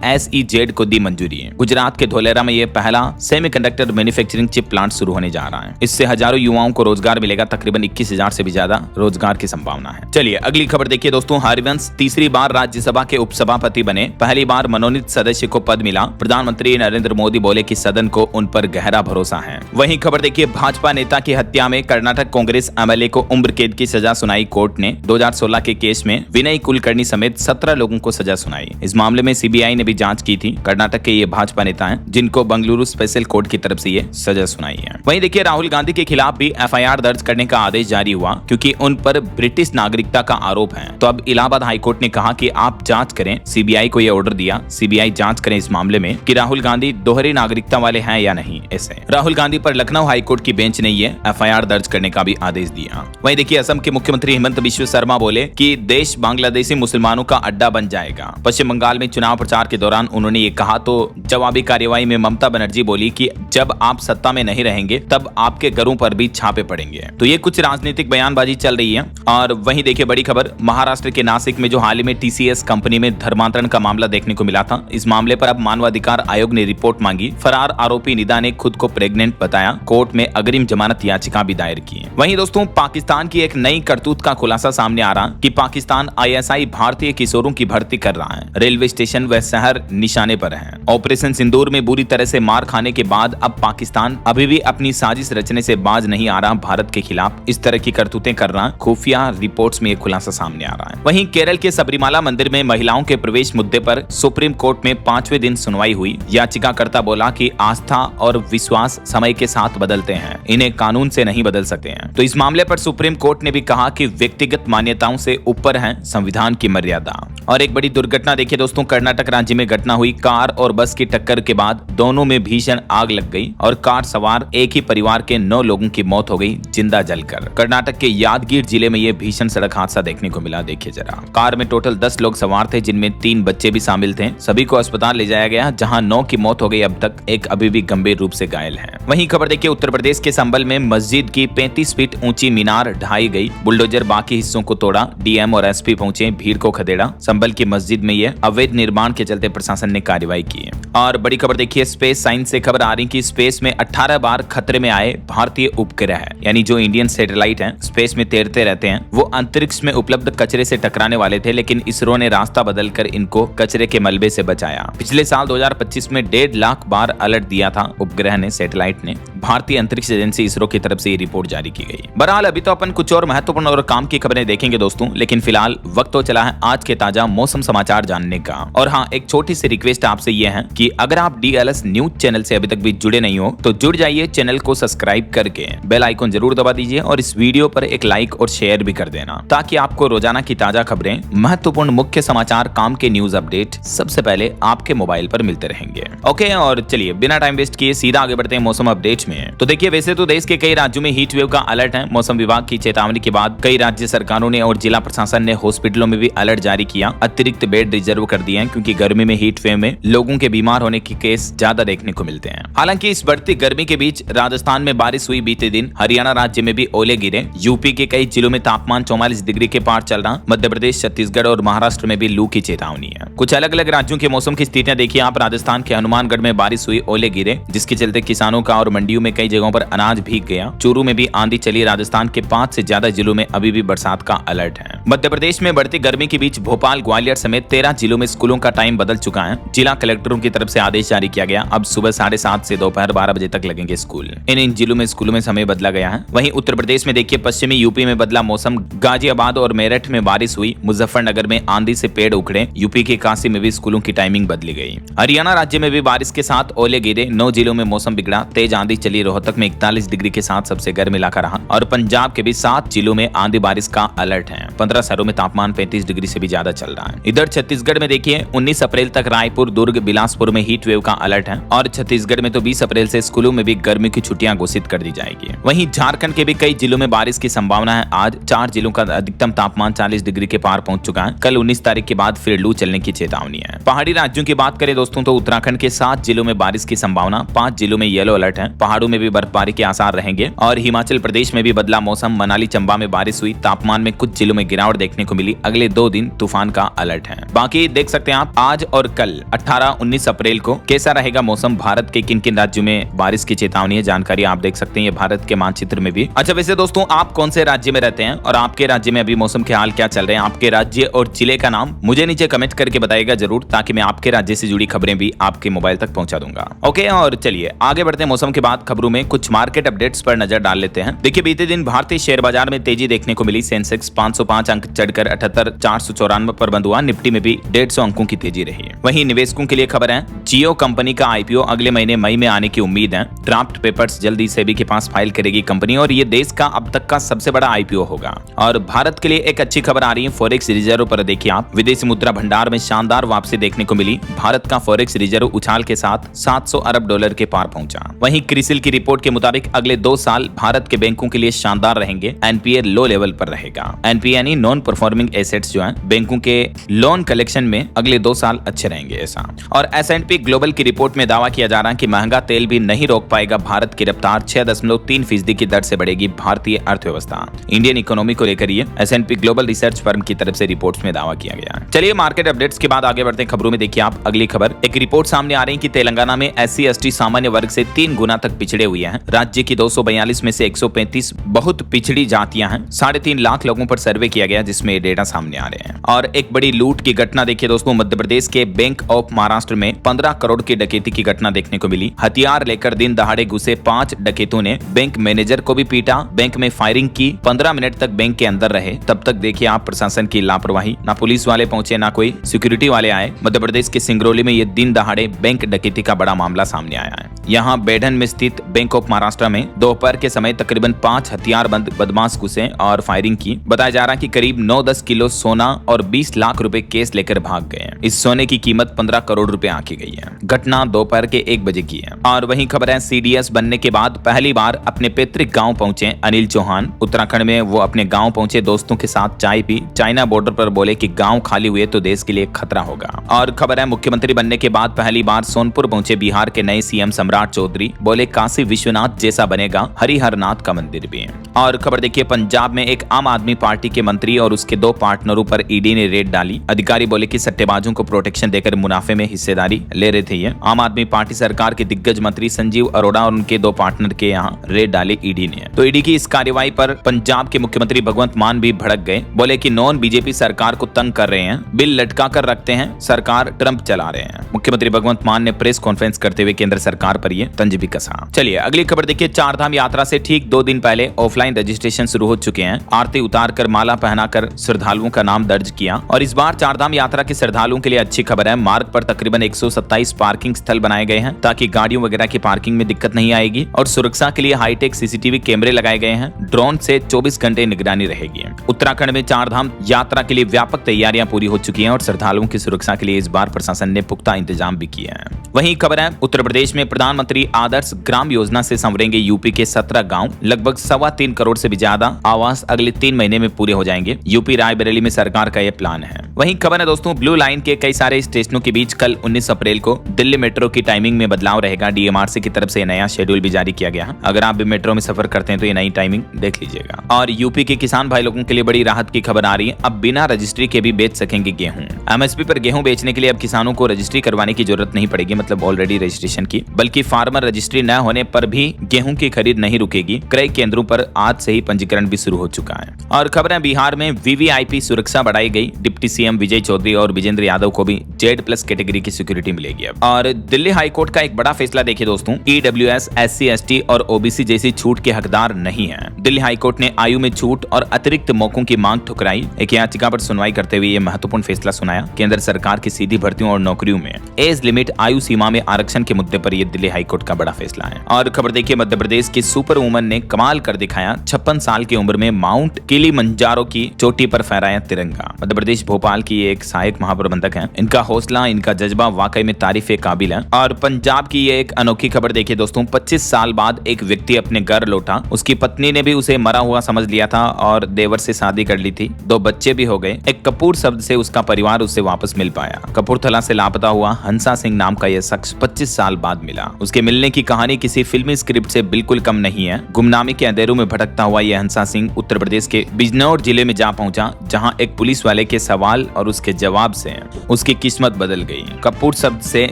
SEZ को दी मंजूरी। गुजरात के धोलेरा में यह पहला सेमीकंडक्टर मैन्युफैक्चरिंग चिप प्लांट शुरू होने जा रहा है। इससे हजारों युवाओं को रोजगार मिलेगा। तकरीबन 21,000 से भी ज्यादा रोजगार की संभावना है। चलिए अगली खबर देखिए दोस्तों। हरिवंश तीसरी बार राज्यसभा के उपसभापति बने। पहली बार मनोनीत सदस्य को पद मिला। प्रधानमंत्री नरेंद्र मोदी बोले कि सदन को उन पर गहरा भरोसा है। वहीं खबर देखिए, भाजपा नेता की हत्या में कर्नाटक कांग्रेस MLA को उम्र कैद की सजा सुनाई कोर्ट ने। 2016 के केस में विनय कुलकर्णी समेत 17 लोगों को सजा सुनाई। इस मामले में CBI ने भी जांच की थी। कर्नाटक के ये भाजपा नेता हैं जिनको बंगलुरु स्पेशल कोर्ट की तरफ से ये सजा सुनाई है। वहीं देखिए, राहुल गांधी के खिलाफ भी FIR दर्ज करने का आदेश जारी हुआ क्योंकि उन पर ब्रिटिश नागरिकता का आरोप है। तो अब इलाहाबाद हाईकोर्ट ने कहा कि आप जांच करें। CBI को यह ऑर्डर दिया, CBI जांच करें इस मामले में कि राहुल गांधी दोहरी नागरिकता वाले हैं या नहीं। ऐसे राहुल गांधी पर लखनऊ हाईकोर्ट की बेंच ने ये FIR दर्ज करने का भी आदेश दिया। वहीं देखिए, असम के मुख्यमंत्री हिमंत बिश्व शर्मा बोले कि देश बांग्लादेशी मुसलमानों का अड्डा बन जाएगा। पश्चिम बंगाल में चुनाव प्रचार के दौरान उन्होंने ये कहा। तो जवाबी कार्यवाही में ममता बनर्जी बोली कि जब आप सत्ता में नहीं रहेंगे तब आपके घरों पर भी छापे पड़ेंगे। तो ये कुछ राजनीतिक बयानबाजी चल रही है। और वहीं देखिए, बड़ी खबर, महाराष्ट्र के नासिक में जो हाल ही में TCS कंपनी में धर्मांतरण का मामला देखने को मिला था। इस मामले पर अब मानवाधिकार आयोग ने रिपोर्ट मांगी। फरार आरोपी निदा ने खुद को प्रेग्नेंट बताया। कोर्ट में अग्रिम जमानत याचिका भी दायर की। वहीं दोस्तों, पाकिस्तान की एक नई करतूत का खुलासा सामने आ रहा कि पाकिस्तान ISI भारतीय किशोरों की भर्ती कर रहा है। रेलवे स्टेशन व शहर निशाने पर है। ऑपरेशन सिंदूर में बुरी तरह से मार खाने के बाद अब पाकिस्तान अभी भी अपनी साजिश रचने से बाज नहीं आ रहा। भारत के खिलाफ इस तरह की करतूतें कर रहा। खुफिया रिपोर्ट्स में यह खुलासा सामने आ रहा है। वहीं केरल के सबरीमाला मंदिर में महिलाओं के प्रवेश मुद्दे पर सुप्रीम कोर्ट में 5वें दिन सुनवाई हुई। याचिकाकर्ता बोला कि आस्था और विश्वास समय के साथ बदलते हैं, इन्हें कानून से नहीं बदल सकते हैं। तो इस मामले पर सुप्रीम कोर्ट ने भी कहा कि व्यक्तिगत मान्यताओं से ऊपर है संविधान की मर्यादा। और एक बड़ी दुर्घटना देखिए दोस्तों, कर्नाटक राज्य में घटना हुई। कार और बस की टक्कर के बाद दोनों में भीषण आग लग गई और कार सवार एक ही परिवार के 9 लोगों की मौत हो गई जिंदा जलकर। कर्नाटक के यादगीर जिले में यह भीषण सड़क हादसा देखने को मिला। देखिए जरा, कार में टोटल 10 लोग सवार थे जिनमें 3 बच्चे भी शामिल थे। सभी को अस्पताल ले जाया गया जहां 9 की मौत हो गई। अब तक एक अभी भी गंभीर रूप से घायल है। वहीं खबर देखिए, उत्तर प्रदेश के संभल में मस्जिद की 35 फीट ऊंची मीनार ढाई गई। बुलडोजर बाकी हिस्सों को तोड़ा। DM और SP पहुंचे, भीड़ को खदेड़ा। संभल की मस्जिद में यह अवैध निर्माण के चलते प्रशासन ने कार्रवाई की है। और बड़ी खबर देखिए, स्पेस साइंस से खबर आ रही कि स्पेस में 18 बार खतरे में आए भारतीय उपग्रह यानी जो इंडियन सैटेलाइट हैं, स्पेस में तैरते रहते हैं, वो अंतरिक्ष में उपलब्ध कचरे से टकराने वाले थे, लेकिन इसरो ने रास्ता बदलकर इनको कचरे के मलबे से बचाया। पिछले साल 2025 में 1.5 लाख बार अलर्ट दिया था उपग्रह ने, सैटेलाइट ने। भारतीय अंतरिक्ष एजेंसी इसरो की तरफ से ये रिपोर्ट जारी की गई। बहरहाल अभी तो अपन कुछ और महत्वपूर्ण और काम की खबरें देखेंगे दोस्तों, लेकिन फिलहाल वक्त तो चला है आज के ताजा मौसम समाचार जानने का। और हाँ, एक छोटी सी रिक्वेस्ट आपसे ये है कि अगर आप DLS न्यूज चैनल से अभी तक भी जुड़े नहीं हो तो जुड़ जाइए। चैनल को सब्सक्राइब करके बेल आइकन जरूर दबा दीजिए और इस वीडियो पर एक लाइक और शेयर भी कर देना, ताकि आपको रोजाना की ताजा खबरें, महत्वपूर्ण मुख्य समाचार, काम के न्यूज अपडेट सबसे पहले आपके मोबाइल पर मिलते रहेंगे। ओके, और चलिए बिना टाइम वेस्ट किए सीधा आगे बढ़ते हैं मौसम अपडेट में। तो देखिए, वैसे तो देश के कई राज्यों में हीट वेव का अलर्ट है। मौसम विभाग की चेतावनी के बाद कई राज्य सरकारों ने और जिला प्रशासन ने हॉस्पिटलों में भी अलर्ट जारी किया। अतिरिक्त बेड रिजर्व कर दिए हैं क्योंकि गर्मी में हीट वेव में लोगों के बीमार होने के केस ज्यादा देखने को मिलते हैं। हालांकि इस बढ़ती गर्मी के बीच राजस्थान में बारिश हुई बीते दिन। हरियाणा राज्य में भी ओले गिरे। यूपी के कई जिलों में तापमान 44 डिग्री के पार चल रहा। मध्य प्रदेश, छत्तीसगढ़ और महाराष्ट्र में भी लू की चेतावनी है। कुछ अलग अलग राज्यों के मौसम की स्थितियां देखिए आप। राजस्थान के हनुमानगढ़ में बारिश हुई, ओले गिरे, जिसके चलते किसानों का और मंडियों में कई जगहों पर अनाज भीग गया। चूरू में भी आंधी चली। राजस्थान के 5 से ज्यादा जिलों में अभी भी बरसात का अलर्ट है। मध्य प्रदेश में बढ़ती गर्मी के बीच भोपाल, ग्वालियर समेत 13 जिलों में स्कूलों का टाइम बदल चुका है। जिला कलेक्टरों की तरफ से आदेश जारी किया गया। अब सुबह 7:30 से दोपहर 12 बजे तक लगेंगे स्कूल। इन जिलों में स्कूलों में समय बदला गया है। वहीं उत्तर प्रदेश में देखिए, पश्चिमी यूपी में बदला मौसम। गाजियाबाद और मेरठ में बारिश हुई। मुजफ्फरनगर में आंधी से पेड़ उखड़े। यूपी के काशी में भी स्कूलों की टाइमिंग बदली गई। हरियाणा राज्य में भी बारिश के साथ ओले गिरे। 9 जिलों में मौसम बिगड़ा। तेज आंधी चली। रोहतक में 41 डिग्री के साथ सबसे गर्म इलाका रहा। और पंजाब के भी 7 जिलों में आंधी बारिश का अलर्ट है। 15 शहरों में तापमान 35 डिग्री से भी ज्यादा चल रहा है। इधर छत्तीसगढ़ में देखिए, 19 अप्रैल तक रायपुर, दुर्ग, बिलासपुर में हीट वेव का अलर्ट है। और छत्तीसगढ़ में तो 20 अप्रैल से स्कूलों में भी गर्मी की छुट्टियां घोषित कर दी जाएगी। वहीं झारखंड के भी कई जिलों में बारिश की संभावना है। आज 4 जिलों का अधिकतम तापमान 40 डिग्री के पार पहुंच चुका है। कल 19 तारीख के बाद फिर लू चलने की चेतावनी है। पहाड़ी राज्यों की बात करें दोस्तों तो उत्तराखंड के 7 जिलों में बारिश की संभावना। 5 जिलों में येलो अलर्ट है। पहाड़ों में भी बर्फबारी के आसार रहेंगे। और हिमाचल प्रदेश में भी बदला मौसम। मनाली, चंबा में बारिश हुई। तापमान में कुछ जिलों में गिरावट देखने को मिली। अगले 2 दिन तूफान का अलर्ट हैं। बाकी देख सकते हैं आप आज और कल 18-19 अप्रैल को कैसा रहेगा मौसम, भारत के किन किन राज्यों में बारिश की चेतावनी है, जानकारी आप देख सकते हैं ये भारत के मानचित्र में भी। अच्छा वैसे दोस्तों आप कौन से राज्य में रहते हैं और आपके राज्य में अभी मौसम के हाल क्या चल रहे हैं, आपके राज्य और जिले का नाम मुझे नीचे कमेंट करके बताइएगा जरूर, ताकि मैं आपके राज्य से जुड़ी खबरें भी आपके मोबाइल तक पहुंचा दूंगा। ओके, और चलिए आगे बढ़ते हैं। मौसम के बाद खबरों में कुछ मार्केट अपडेट्स पर नजर डाल लेते हैं। देखिए बीते दिन भारतीय शेयर बाजार में तेजी देखने को मिली। सेंसेक्स 505 अंक चढ़कर 78,494 पर बंद हुआ। निफ्टी में भी 150 अंकों की तेजी रही। वहीं निवेशकों के लिए खबर है, जियो कंपनी का आईपीओ अगले महीने मई में आने की उम्मीद है। ड्राफ्ट पेपर्स जल्दी सेबी के पास फाइल करेगी कंपनी और ये देश का अब तक का सबसे बड़ा आईपीओ होगा। और भारत के लिए एक अच्छी खबर आ रही है, फॉरेक्स रिजर्व पर देखिए आप, विदेशी मुद्रा भंडार में शानदार वापसी देखने को मिली। भारत का फॉरेक्स रिजर्व उछाल के साथ 700 अरब डॉलर के पार पहुंचा। वहीं क्रिसिल की रिपोर्ट के मुताबिक अगले 2 साल भारत के बैंकों के लिए शानदार रहेंगे। एनपीए लो लेवल पर रहेगा। एनपीए यानी नॉन परफॉर्मिंग एसेट्स जो हैं बैंकों के लोन कलेक्शन में अगले 2 साल अच्छे रहेंगे ऐसा। और एसएनपी ग्लोबल की रिपोर्ट में दावा किया जा रहा है कि महंगा तेल भी नहीं रोक पाएगा भारत की रफ्तार। 6.3% की दर से बढ़ेगी भारतीय अर्थव्यवस्था। इंडियन इकोनॉमी को लेकर ये एसएनपी ग्लोबल रिसर्च फर्म की तरफ से रिपोर्ट्स में दावा किया गया है। चलिए मार्केट अपडेट्स के बाद आगे बढ़ते हैं खबरों में। देखिए आप अगली खबर, एक रिपोर्ट सामने आ रही है कि तेलंगाना में एससी एसटी सामान्य वर्ग से 3 गुना तक पिछड़े हुए हैं। राज्य की 242 में से 135 बहुत पिछड़ी जातियां हैं। 3.5 लाख लोगों पर सर्वे किया गया जिसमें ये डेटा सामने आ रहे हैं। और एक बड़ी लूट की घटना देखिए दोस्तों, मध्य प्रदेश के बैंक ऑफ महाराष्ट्र में 15 करोड़ की डकैती की घटना देखने को मिली। हथियार लेकर दिन दहाड़े घुसे 5 डकैतों ने बैंक मैनेजर को भी पीटा, बैंक में फायरिंग की, 15 मिनट तक बैंक के अंदर रहे। तब तक देखिए आप प्रशासन की लापरवाही, ना पुलिस वाले पहुंचे ना कोई सिक्योरिटी वाले आए। मध्य प्रदेश के सिंगरौली में ये दिन दहाड़े बैंक डकैती का बड़ा मामला सामने आया है। यहाँ बेढन में स्थित बैंक ऑफ महाराष्ट्र में दोपहर के समय तकरीबन 5 हथियारबंद बदमाश घुसे और फायरिंग की। बताया जा रहा है कि करीब 9-10 किलो सोना और 20 लाख रुपए केस लेकर भाग गए। इस सोने की कीमत 15 करोड़ रुपए आंकी गई है। घटना दोपहर के 1 बजे की है। और वहीं खबर है, सीडीएस बनने के बाद पहली बार अपने पैतृक गांव पहुंचे अनिल चौहान। उत्तराखंड में वो अपने गांव पहुंचे, दोस्तों के साथ चाय पी, चाइना बॉर्डर पर बोले कि गांव खाली हुए तो देश के लिए खतरा होगा। और खबर है, मुख्यमंत्री बनने के बाद पहली बार सोनपुर पहुंचे बिहार के नए सीएम सम्राट चौधरी, बोले काशी विश्वनाथ जैसा बनेगा हरिहरनाथ का मंदिर भी। और खबर देखिए, पंजाब में एक आम आदमी पार्टी के मंत्री और उसके 2 पार्टनरों पर ईडी ने रेड डाली। अधिकारी बोले कि सट्टेबाजों को प्रोटेक्शन देकर मुनाफे में हिस्सेदारी ले रहे थे। ये आम आदमी पार्टी सरकार के दिग्गज मंत्री संजीव अरोड़ा और उनके 2 पार्टनर के यहाँ रेड डाली ईडी ने। तो ईडी की इस कार्रवाई पर पंजाब के मुख्यमंत्री भगवंत मान भी भड़क गए, बोले कि नॉन बीजेपी सरकार को तंग कर रहे हैं, बिल लटका कर रखते हैं, सरकार ट्रंप चला रहे हैं। मुख्यमंत्री भगवंत मान ने प्रेस कॉन्फ्रेंस करते हुए केंद्र सरकार पर यह तंज भी कसा। चलिए अगली खबर देखिए, 4 धाम यात्रा से ठीक 2 दिन पहले ऑफलाइन रजिस्ट्रेशन शुरू हो चुके हैं। आरती उतार कर माला पहनाकर श्रद्धालुओं का नाम दर्ज किया। और इस बार 4 धाम यात्रा के श्रद्धालुओं के लिए अच्छी खबर है, मार्ग पर तकरीबन 127 पार्किंग स्थल बनाए गए हैं ताकि गाड़ियों वगैरह की पार्किंग में दिक्कत नहीं आएगी। और सुरक्षा के लिए हाईटेक सीसीटीवी कैमरे लगाए गए हैं। ड्रोन से 24 घंटे निगरानी रहेगी। उत्तराखंड में 4 धाम यात्रा के लिए व्यापक तैयारियां पूरी हो चुकी हैं और श्रद्धालुओं की सुरक्षा के लिए इस बार प्रशासन ने पुख्ता इंतजाम भी किए हैं। वहीं खबर है, उत्तर प्रदेश में प्रधानमंत्री आदर्श ग्राम योजना से संवरेंगे यूपी के 17 गांव। लगभग 3.25 करोड़ से भी ज्यादा आवास अगले 3 महीने में पूरे हो जाएंगे। यूपी रायबरेली में सरकार का यह प्लान है। वहीं खबर है दोस्तों, ब्लू लाइन के कई सारे स्टेशनों के बीच कल 19 अप्रैल को दिल्ली मेट्रो की टाइमिंग में बदलाव रहेगा। डीएमआरसी की तरफ से नया शेड्यूल भी जारी किया गया है। अगर आप भी मेट्रो में सफर करते हैं तो ये नई टाइमिंग देख लीजिएगा। और यूपी के किसान भाई लोगों के लिए बड़ी राहत की खबर आ रही है, अब बिना रजिस्ट्री के भी बेच सकेंगे गेहूं। एमएसपी पर गेहूं बेचने के लिए अब किसानों को रजिस्ट्री करवाने की जरूरत नहीं पड़ेगी, मतलब ऑलरेडी रजिस्ट्रेशन की, बल्कि फार्मर रजिस्ट्री न होने पर भी गेहूं की खरीद नहीं रुकेगी। क्रय केंद्रों पर आज से ही पंजीकरण भी शुरू हो चुका है। और खबर है, बिहार में वीवीआईपी सुरक्षा बढ़ाई गई। डिप्टी सीएम विजय चौधरी और विजेंद्र यादव को भी Z+ कैटेगरी की सिक्योरिटी मिलेगी। और दिल्ली हाईकोर्ट का एक बड़ा फैसला देखिए दोस्तों, EWS, SC, ST और OBC जैसी छूट के हकदार नहीं है। दिल्ली हाईकोर्ट ने आयु में छूट और अतिरिक्त मौकों की मांग ठुकराई। एक याचिका पर सुनवाई करते हुए यह महत्वपूर्ण फैसला सुनाया। केंद्र सरकार की सीधी भर्तियों और नौकरियों में एज लिमिट आयु सीमा में आरक्षण के मुद्दे पर यह दिल्ली हाईकोर्ट का बड़ा फैसला है। और खबर देखिए, मध्य प्रदेश की सुपर वुमन ने कमाल कर दिखाया। 56 साल की उम्र में माउंट किलिमंजारो की चोटी पर फहराया तिरंगा। मध्य प्रदेश भोपाल की एक सहायक महाप्रबंधक है। इनका हौसला, इनका जज्बा वाकई में तारीफ काबिल है। और पंजाब की ये एक अनोखी खबर देखिए दोस्तों, 25 साल बाद एक व्यक्ति अपने घर लौटा। उसकी पत्नी ने भी उसे मरा हुआ समझ लिया था और देवर से शादी कर ली थी। 2 बच्चे भी हो गए। एक कपूर शब्द से उसका परिवार उससे वापस मिल पाया। कपूरथला से लापता हुआ हंसा सिंह नाम का यह शख्स 25 साल बाद मिला। उसके मिलने की कहानी किसी फिल्मी स्क्रिप्ट से बिल्कुल कम नहीं है। गुमनामी के अंधेरों में भटकता हुआ यह हंसा सिंह उत्तर प्रदेश के बिजनौर जिले में जा पहुंचा, जहां एक पुलिस वाले के सवाल और उसके जवाब से उसकी किस्मत बदल गई। कपूर शब्द से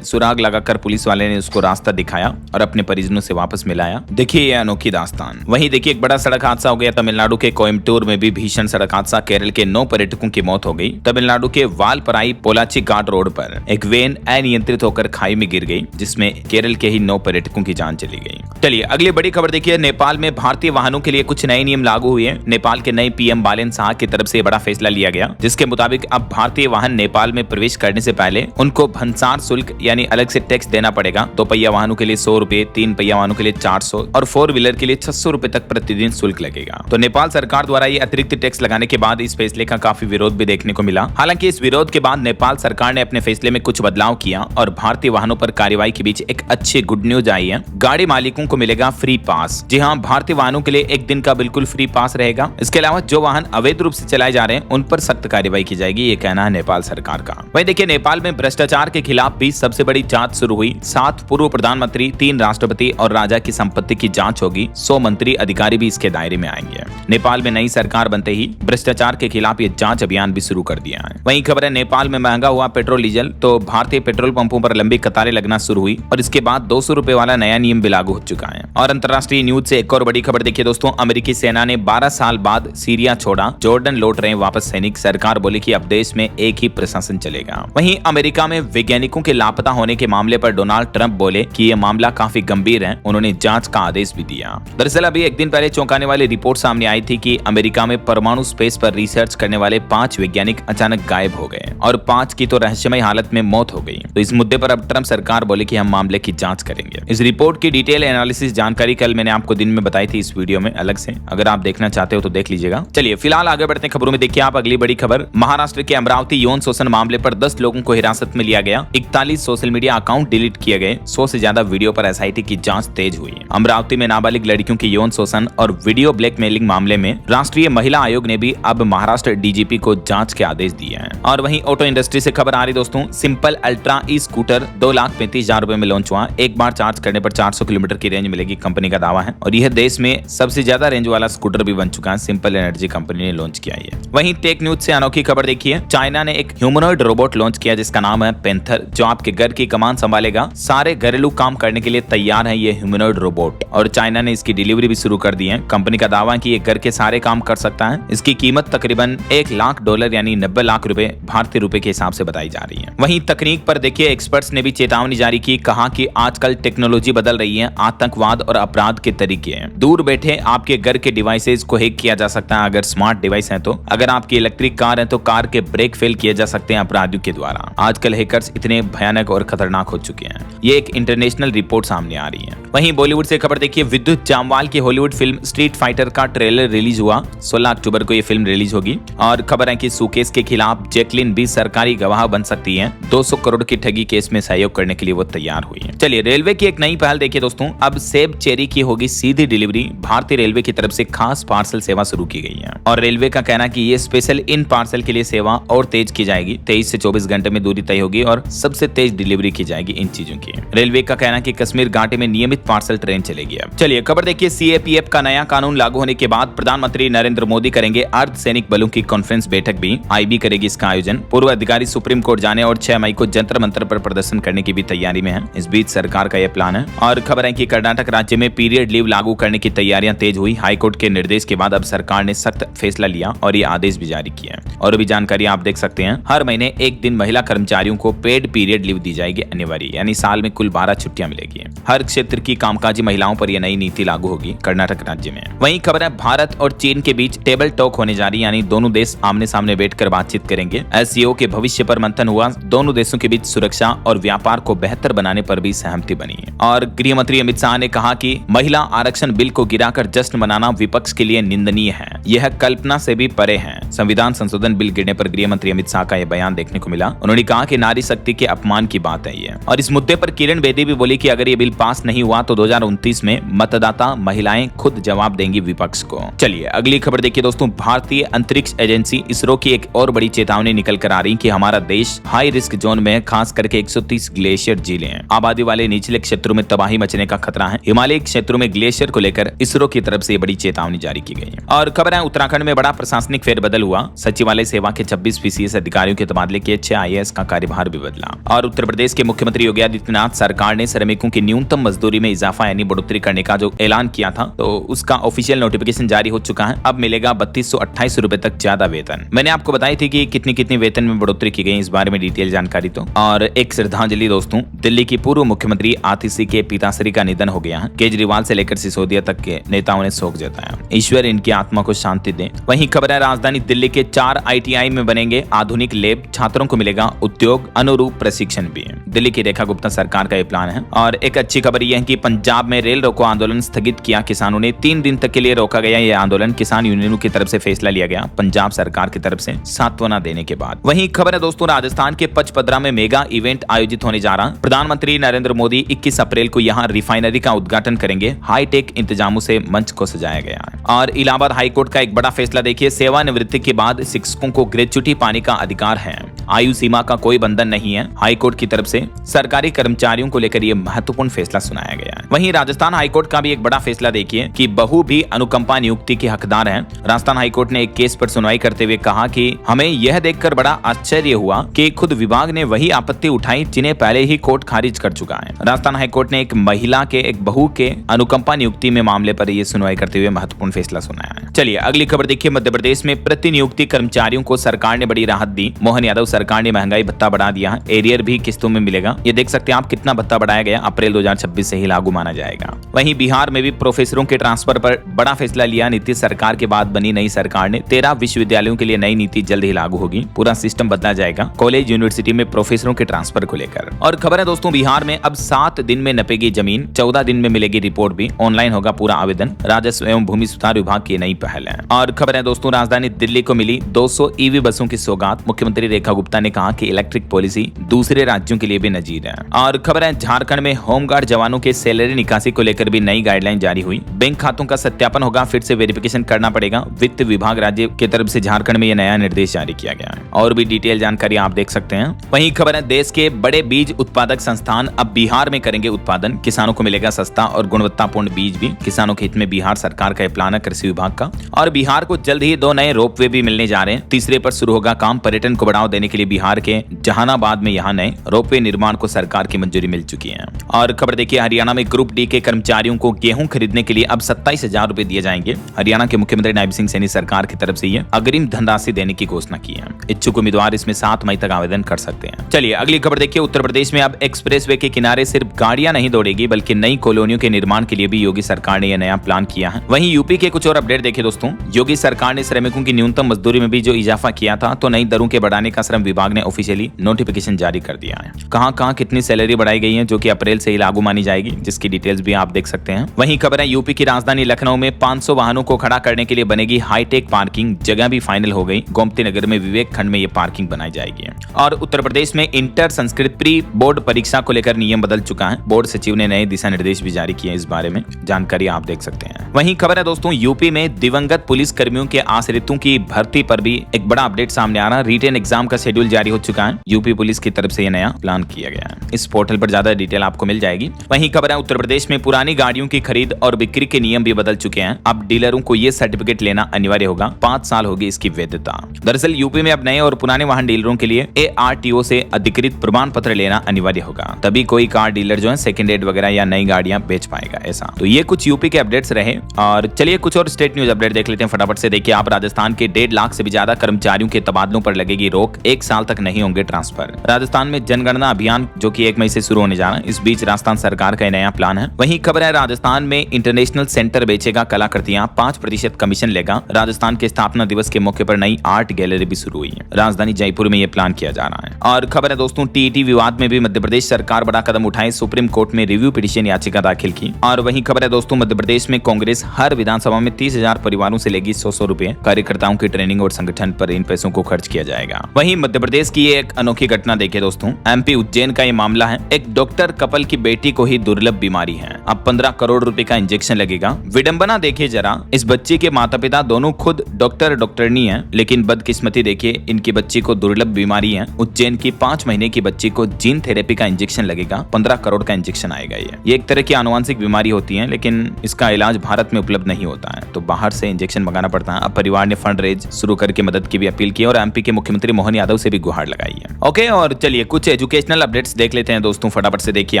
सुराग लगाकर पुलिस वाले ने उसको रास्ता दिखाया और अपने परिजनों से वापस मिलाया। देखिए यह अनोखी दास्तान। वहीं देखिए एक बड़ा सड़क हादसा हो गया तमिलनाडु के कोयम्बटूर में भी भीषण सड़क हादसा, केरल के 9 पर्यटकों की मौत हो गई। तमिलनाडु के वालपराई पोलाची घाट रोड पर एक वैन अनियंत्रित होकर खाई में गिर गई, जिसमें केरल के ही 9 पर्यटकों की जान चली गई। चलिए अगली बड़ी खबर देखिए, नेपाल में भारतीय वाहनों के लिए कुछ नए नियम लागू हुए हैं। नेपाल के नए पीएम बालेन शाह की तरफ से बड़ा फैसला लिया गया, जिसके मुताबिक अब भारतीय वाहन नेपाल में प्रवेश करने से पहले उनको भंसार शुल्क यानी अलग से टैक्स देना पड़ेगा। 2 पहिया वाहनों के लिए 100 रुपए, 3 पहिया वाहनों के लिए 400 और 4 व्हीलर के लिए 600 रुपए तक प्रतिदिन शुल्क लगेगा। तो नेपाल सरकार द्वारा ये अतिरिक्त टैक्स लगाने के बाद इस फैसले का काफी विरोध भी देखने को मिला। हालांकि इस विरोध के बाद नेपाल सरकार ने अपने फैसले में कुछ बदलाव किया और भारतीय वाहनों पर कार्रवाई के बीच एक अच्छी गुड न्यूज आई है। गाड़ी मालिकों को मिलेगा फ्री पास। जी हाँ, भारतीय वाहनों के लिए एक दिन का बिल्कुल फ्री पास रहेगा। इसके अलावा जो वाहन अवैध रूप से चलाए जा रहे हैं उन पर सख्त कार्रवाई की जाएगी, ये कहना है नेपाल सरकार का। वहीं देखिए नेपाल में भ्रष्टाचार के खिलाफ भी सबसे बड़ी जांच शुरू हुई। 7 पूर्व प्रधानमंत्री, 3 राष्ट्रपति और राजा की संपत्ति की जांच होगी। 100 मंत्री अधिकारी भी इसके दायरे में आएंगे। नेपाल में नई सरकार बनते ही भ्रष्टाचार के खिलाफ ये जांच अभियान भी शुरू कर दिया है। वहीं खबर है नेपाल में महंगा हुआ पेट्रोल डीजल, तो भारतीय पेट्रोल पंपों पर लंबी कतारें लगना शुरू हुई और इसके बाद 200 रुपए वाला नया नियम भी लागू हो चुका है। और अंतर्राष्ट्रीय न्यूज से एक और बड़ी खबर देखिए दोस्तों, अमेरिकी सेना ने 12 साल बाद सीरिया छोड़ा, जॉर्डन लौट रहे वापस सैनिक। सरकार बोली कि अब देश में एक ही प्रशासन चलेगा। वहीं अमेरिका में वैज्ञानिकों के लापता होने के मामले पर डोनाल्ड ट्रंप बोले कि यह मामला काफी गंभीर है। उन्होंने जांच का आदेश भी दिया। दरअसल अभी एक दिन पहले चौंकाने वाली रिपोर्ट सामने आई थी कि अमेरिका में परमाणु स्पेस पर रिसर्च करने वाले 5 वैज्ञानिक अचानक गायब हो गए और 5 की तो रहस्यमय हालत में मौत हो गई। तो इस मुद्दे पर अब ट्रंप सरकार बोले कि हम मामले की जांच करेंगे। इस रिपोर्ट की डिटेल एनालिसिस जानकारी कल मैंने आपको दिन में बताई थी इस वीडियो में अलग से, अगर आप देखना चाहते हो तो देख लीजिएगा। चलिए फिलहाल आगे बढ़ते हैं खबरों में। देखिए आप अगली बड़ी खबर, महाराष्ट्र के अमरावती यौन शोषण मामले पर 10 लोगों को हिरासत में लिया गया। 41 सोशल मीडिया अकाउंट डिलीट किए गए। 100 से ज्यादा वीडियो पर एसआईटी की जांच तेज हुई। अमरावती में नाबालिग लड़कियों के यौन शोषण और वीडियो ब्लैकमेलिंग मामले में राष्ट्रीय महिला आयोग ने भी अब महाराष्ट्र डीजीपी को जांच के आदेश दिए हैं। और वहीं ऑटो इंडस्ट्री से खबर आ रही दोस्तों, सिंपल अल्ट्रा ई स्कूटर 2,35,000 रुपए में लॉन्च हुआ। एक बार चार्ज करने पर 400 किलोमीटर की रेंज मिलेगी, कंपनी का दावा है। और यह देश में सबसे ज्यादा रेंज वाला स्कूटर भी बन चुका है। सिंपल एनर्जी कंपनी ने लॉन्च किया है। वहीं टेक न्यूज से अनोखी खबर देखिए, चाइना ने एक ह्यूमनॉइड रोबोट लॉन्च किया जिसका नाम है पेंथर, जो आपके घर की कमान संभालेगा। सारे घरेलू काम करने के लिए तैयार है ये ह्यूमनॉइड रोबोट और चाइना ने इसकी डिलीवरी भी शुरू कर दी है। कंपनी का दावा है कि ये घर के सारे काम कर सकता है। इसकी कीमत तकरीबन $1 लाख यानी 90 लाख रुपए भारतीय रुपए के हिसाब से बताई जा रही है। वहीं तकनीक पर देखिए एक्सपर्ट्स ने भी चेतावनी जारी की, कहा कि आजकल टेक्नोलॉजी बदल रही है, आतंकवाद और अपराध के तरीके हैं। दूर बैठे आपके घर के डिवाइसेज को हैक किया जा सकता है अगर स्मार्ट डिवाइस है तो। अगर आपकी इलेक्ट्रिक कार है तो कार के ब्रेक फेल किए जा सकते हैं अपराधियों के द्वारा। आजकल हैकर्स इतने भयानक और खतरनाक हो चुके हैं। ये एक इंटरनेशनल रिपोर्ट सामने आ रही है। वहीं बॉलीवुड से खबर देखिए, विद्युत जामवाल की हॉलीवुड फिल्म स्ट्रीट फाइटर का ट्रेलर रिलीज हुआ। 16 अक्टूबर को ये फिल्म रिलीज होगी। और खबर है कि सुकेश के खिलाफ जैकलिन भी सरकारी गवाह बन सकती है। 200 करोड़ की ठगी केस में सहयोग करने के लिए वो तैयार हुई है। चलिए रेलवे की एक नई पहल देखिए दोस्तों, अब सेब चेरी की होगी सीधी डिलीवरी। भारतीय रेलवे की तरफ से खास पार्सल सेवा शुरू की गई है और रेलवे का कहना कि ये स्पेशल इन पार्सल के लिए सेवा और तेज की जाएगी। 23 से 24 घंटे में दूरी तय होगी और सबसे तेज डिलीवरी की जाएगी इन चीजों की। रेलवे का कहना कि कश्मीर घाटी में नियमित पार्सल ट्रेन चलेगी। अब चलिए खबर देखिए, सीएपीएफ का नया कानून लागू होने के बाद प्रधानमंत्री नरेंद्र मोदी करेंगे अर्धसैनिक बलों की कॉन्फ्रेंस बैठक भी। आईबी करेगी इसका आयोजन। पूर्व अधिकारी सुप्रीम कोर्ट जाने और 6 मई को जंतर मंतर पर प्रदर्शन करने की भी तैयारी में है। इस बीच सरकार का यह प्लान है। और खबर है कि कर्नाटक राज्य में पीरियड लीव लागू करने की तैयारियां तेज हुई। हाईकोर्ट के निर्देश के बाद अब सरकार ने सख्त फैसला लिया और ये आदेश भी जारी किया। और भी जानकारी आप देख सकते हैं, हर महीने एक दिन महिला कर्मचारियों को पेड पीरियड लीव दी जाएगी अनिवार्य, यानी साल में कुल 12 छुट्टियां मिलेगी। हर क्षेत्र की कामकाजी महिलाओं पर यह नई नीति लागू होगी कर्नाटक राज्य में। वहीं खबर है, भारत और चीन के बीच टेबल टॉक होने जा रही, यानी दोनों देश आमने सामने बैठकर बातचीत करेंगे। एससीओ के भविष्य पर मंथन हुआ। दोनों देशों के बीच सुरक्षा और व्यापार को बेहतर बनाने पर भी सहमति बनी। और गृह मंत्री अमित शाह ने कहा कि महिला आरक्षण बिल को गिराकर जश्न मनाना विपक्ष के लिए निंदनीय है। यह कल्पना से भी परे है। संविधान संशोधन बिल गिरने पर गृह मंत्री अमित शाह का यह बयान देखने को मिला। उन्होंने कहा कि नारी शक्ति के अपमान की बात है ये। और इस मुद्दे पर किरण बेदी भी बोली कि अगर ये बिल पास नहीं हुआ तो 2029 में मतदाता महिलाएं खुद जवाब देंगी विपक्ष को। चलिए अगली खबर देखिए दोस्तों, भारतीय अंतरिक्ष एजेंसी इसरो की एक और बड़ी चेतावनी निकल कर आ रही कि हमारा देश हाई रिस्क जोन में, खास करके 130 ग्लेशियर झीलें हैं, आबादी वाले निचले क्षेत्रों में तबाही मचने का खतरा है। हिमालयी क्षेत्रों में ग्लेशियर को लेकर इसरो की तरफ से बड़ी चेतावनी जारी की गई है। और खबर है उत्तराखंड में बड़ा प्रशासनिक फेरबदल हुआ। सचिवालय सेवा के 26 PCS अधिकारियों के तबादले किए, 6 IAS का कार्यभार भी बदला। और उत्तर प्रदेश के मुख्यमंत्री योगी आदित्यनाथ सरकार ने श्रमिकों की न्यूनतम मजदूरी में इजाफा यानी बढ़ोतरी करने का जो ऐलान किया था, तो उसका ऑफिशियल नोटिफिकेशन जारी हो चुका है। अब मिलेगा 3228 रुपए तक ज्यादा वेतन। मैंने आपको बताई थी कि कितनी वेतन में बढ़ोतरी की गई, इस बारे में डिटेल जानकारी। तो और एक श्रद्धांजलि दोस्तों, दिल्ली की पूर्व मुख्यमंत्री आतिशी के पिताश्री का निधन हो गया है। केजरीवाल से लेकर सिसोदिया तक के नेताओं ने शोक जताया। ईश्वर इनकी आत्मा को शांति दे। वहीं खबर है राजधानी दिल्ली के 4 ITI में बनेंगे आधुनिक लैब, छात्रों को मिलेगा उद्योग अनुरूप प्रशिक्षण भी। दिल्ली की रेखा गुप्ता सरकार का ये प्लान है। और एक अच्छी खबर यह है कि पंजाब में रेल रोको आंदोलन स्थगित किया किसानों ने। 3 दिन तक के लिए रोका गया ये आंदोलन। किसान यूनियनों की तरफ से फैसला लिया गया पंजाब सरकार की तरफ से सांत्वना देने के बाद। वहीं खबर है दोस्तों, राजस्थान के पचपदरा में मेगा इवेंट आयोजित होने जा रहा। प्रधानमंत्री नरेंद्र मोदी 21 अप्रैल को यहां रिफाइनरी का उद्घाटन करेंगे। हाईटेक इंतजामों से मंच को सजाया गया है। और इलाहाबाद हाईकोर्ट का एक बड़ा फैसला देखिए, सेवानिवृत्ति के बाद शिक्षकों को ग्रेच्युटी पाने का अधिकार है। आयु सीमा का कोई बंधन नहीं है। हाईकोर्ट की तरफ से सरकारी कर्मचारियों को लेकर यह महत्वपूर्ण फैसला सुनाया गया है। वहीं राजस्थान हाईकोर्ट का भी एक बड़ा फैसला देखिए कि बहू भी अनुकंपा नियुक्ति के हकदार है। राजस्थान हाईकोर्ट ने एक केस पर सुनवाई करते हुए कहा कि हमें यह देखकर बड़ा आश्चर्य हुआ कि खुद विभाग ने वही आपत्ति उठाई जिन्हें पहले ही कोर्ट खारिज कर चुका है। राजस्थान हाईकोर्ट ने एक महिला के एक बहू के अनुकंपा नियुक्ति में मामले पर यह सुनवाई करते हुए महत्वपूर्ण फैसला सुनाया है। चलिए अगली खबर देखिए, मध्य प्रदेश में प्रतिनियुक्ति कर्मचारियों को सरकार ने बड़ी राहत दी। मोहन यादव सरकार ने महंगाई भत्ता बढ़ा दिया है। एरियर भी किस्तों में मिलेगा। ये देख सकते हैं आप कितना भत्ता बढ़ाया गया, अप्रैल 2026 से ही लागू माना जाएगा। वहीं बिहार में भी प्रोफेसरों के ट्रांसफर पर बड़ा फैसला लिया। नीतीश सरकार के बाद बनी नई सरकार ने 13 विश्वविद्यालयों के लिए नई नीति जल्द ही लागू होगी। पूरा सिस्टम बदला जाएगा कॉलेज यूनिवर्सिटी में प्रोफेसरों के ट्रांसफर को लेकर। और खबर है दोस्तों, बिहार में अब 7 दिन में नपेगी जमीन, 14 दिन में मिलेगी रिपोर्ट भी। ऑनलाइन होगा पूरा आवेदन। राजस्व एवं भूमि सुधार विभाग की नई पहल है। और खबर है दोस्तों, राजधानी दिल्ली को मिली 200 EV बसों की सौगात। मुख्यमंत्री रेखा गुप्ता ने कहा कि इलेक्ट्रिक पॉलिसी दूसरे राज्यों के लिए भी नजीर है। और खबर है झारखंड में होमगार्ड जवानों के सैलरी निकासी को लेकर भी नई गाइडलाइन जारी हुई। बैंक खातों का सत्यापन होगा, फिर से वेरिफिकेशन करना पड़ेगा। वित्त विभाग राज्य की तरफ से झारखंड में यह नया निर्देश जारी किया गया है। और भी डिटेल जानकारी आप देख सकते हैं। वहीं खबर है, देश के बड़े बीज उत्पादक संस्थान अब बिहार में करेंगे उत्पादन। किसानों को मिलेगा सस्ता और गुणवत्तापूर्ण बीज भी। किसानों के हित में बिहार सरकार का प्लान है कृषि विभाग का। और बिहार को जल्द ही 2 नए रोपवे भी मिलने जा रहे हैं। तीसरे पर शुरू होगा काम। पर्यटन को बढ़ावा देने के लिए बिहार के जहानाबाद में यहाँ नए रोपवे निर्माण को सरकार की मंजूरी मिल चुकी है। और खबर देखिए, हरियाणा में ग्रुप डी के कर्मचारियों को गेहूं खरीदने के लिए अब 27,000 रुपए दिए जाएंगे। हरियाणा के मुख्यमंत्री नायब सिंह सैनी सरकार की तरफ से ये अग्रिम धनराशि देने की घोषणा की है। इच्छुक उम्मीदवार इसमें 7 मई तक आवेदन कर सकते हैं। चलिए अगली खबर देखिए, उत्तर प्रदेश में अब एक्सप्रेसवे के किनारे सिर्फ गाड़ियां नहीं दौड़ेगी बल्कि नई कॉलोनियों के निर्माण के लिए भी योगी सरकार ने यह नया प्लान किया है। वहीं यूपी के कुछ और अपडेट देखिए दोस्तों, योगी सरकार ने श्रमिकों की न्यूनतम मजदूरी में भी जो इजाफा किया था, तो नई दरों के बढ़ाने का श्रम विभाग ने ऑफिशियली नोटिफिकेशन जारी कर दिया है। कहां कितनी सैलरी बढ़ाई गई है, जो कि अप्रैल से ही लागू मानी जाएगी, जिसकी डिटेल्स भी आप देख सकते हैं। वहीं खबर है, यूपी की राजधानी लखनऊ में 500 वाहनों को खड़ा करने के लिए बनेगी हाईटेक पार्किंग। जगह भी फाइनल हो गई। गोमती नगर में विवेक खंड में ये पार्किंग बनाई जाएगी। और उत्तर प्रदेश में इंटर संस्कृत प्री बोर्ड परीक्षा को लेकर नियम बदल चुका है। बोर्ड सचिव ने नए दिशा निर्देश भी जारी किए। इस बारे में जानकारी आप देख सकते हैं। वहीं खबर है दोस्तों, यूपी में दिवंगत पुलिस कर्मियों के आश्रितों की भर्ती पर भी एक बड़ा अपडेट सामने आ रहा है। रिटेन एग्जाम का शेड्यूल जारी हो चुका है। यूपी पुलिस की तरफ से यह नया प्लान किया गया है। इस पोर्टल पर ज्यादा डिटेल आपको मिल जाएगी। वहीं खबर है, उत्तर प्रदेश में पुरानी गाड़ियों की खरीद और बिक्री के नियम भी बदल चुके हैं। अब डीलरों को यह सर्टिफिकेट लेना अनिवार्य होगा। 5 साल होगी इसकी वैधता। दरअसल यूपी में अब नए और पुराने वाहन डीलरों के लिए ARTO से अधिकृत प्रमाण पत्र लेना अनिवार्य होगा। तभी कोई कार डीलर जो है सेकंड हैंड वगैरह या नई गाड़ियां बेच पाएगा। ऐसा तो ये कुछ यूपी के अपडेट्स रहे। और चलिए कुछ और स्टेट न्यूज अपडेट देख लेते हैं फटाफट से। देखिए आप, राजस्थान के 1.5 लाख से भी ज्यादा कर्मचारियों के तबादलों पर लगेगी रोक। 1 साल तक नहीं होंगे ट्रांसफर। राजस्थान में जनगणना अभियान जो कि 1 मई से शुरू होने जा रहा है। इस बीच राजस्थान सरकार का नया प्लान है। वहीं खबर है, राजस्थान में इंटरनेशनल सेंटर बेचेगा कलाकृतियां, 5% कमीशन लेगा। राजस्थान के स्थापना दिवस के मौके पर नई आर्ट गैलरी भी शुरू हुई है। राजधानी जयपुर में यह प्लान किया जा रहा है। और खबर है दोस्तों, TET विवाद में भी मध्य प्रदेश सरकार बड़ा कदम उठाए। सुप्रीम कोर्ट में रिव्यू पिटीशन याचिका दाखिल की। और वहीं खबर है दोस्तों, मध्य प्रदेश में कांग्रेस हर विधानसभा में 30,000 परिवारों से लेगी 100 रुपए। कार्यकर्ताओं की ट्रेनिंग और संगठन पर इन पैसों को खर्च किया जाएगा। वहीं मध्य प्रदेश की एक अनोखी घटना देखिए दोस्तों, MP उज्जैन का ये मामला है। एक डॉक्टर कपल की बेटी को ही दुर्लभ बीमारी बीमारी है। अब 15 करोड़ रुपए का इंजेक्शन लगेगा। विडंबना देखिए जरा, इस बच्चे के माता पिता दोनों खुद डॉक्टरनी हैं, लेकिन बदकिस्मती देखिए, इनकी बच्ची को दुर्लभ बीमारी है। उज्जैन की 5 महीने की बच्ची को जीन थेरेपी का इंजेक्शन लगेगा। 15 करोड़ का इंजेक्शन आएगा। ये एक तरह की आनुवंशिक बीमारी होती है, लेकिन इसका इलाज भारत में उपलब्ध नहीं होता है, तो बाहर से इंजेक्शन मंगाना पड़ता है। अब परिवार ने फंड रेज शुरू करके मदद की भी अपील की और एमपी के मुख्यमंत्री मोहन यादव से भी गुहार लगाई है। ओके, और चलिए कुछ एजुकेशनल अपडेट्स देख लेते हैं दोस्तों, फटाफट से देखिए